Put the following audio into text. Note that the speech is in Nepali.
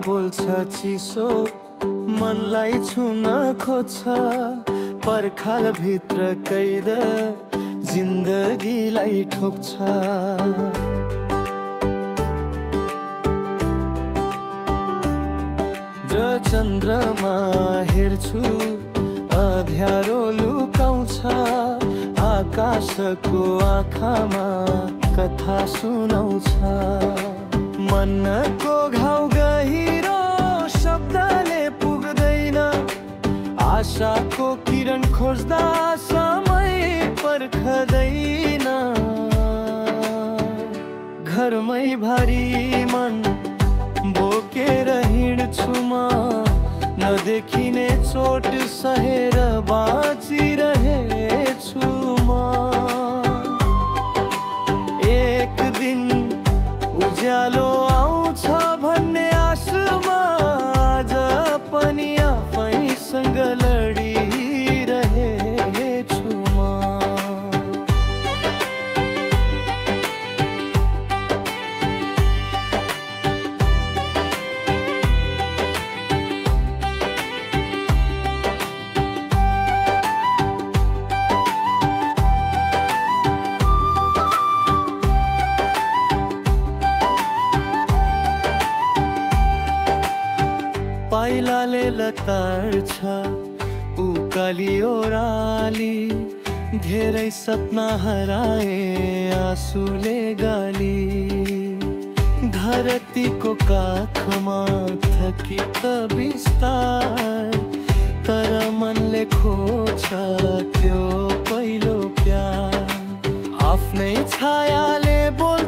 पोल्छ चिसो मनलाई छुन खोज्छ पर्खाल भित्र कैद जिन्दगीलाई ठोक्छ चन्द्रमा हेर्छु अँध्यारो लुकाउँछ आकाशको आँखामा कथा सुनाउँछ मनको घाउ गहिरो शब्दले पुग्दैन आशाको किरण खोज्दा समय पर्खदैन घरमै भारी मन बोकेर हिँड्छु म नदेखिने चोट सहेर बाँचिरहेछु म एक दिन उज्यालो आउँछ भन्ने आशमा आज पनि आफैसँग लडिरहेछु म पाइलाले लतार्छ उकाली ओराली धेरै सपना हराए आँसुले गाली धरतीको काखमा थकित बिस्तार तर मनले खोज्छ त्यो पहिलो प्यार आफ्नै छायाले बोल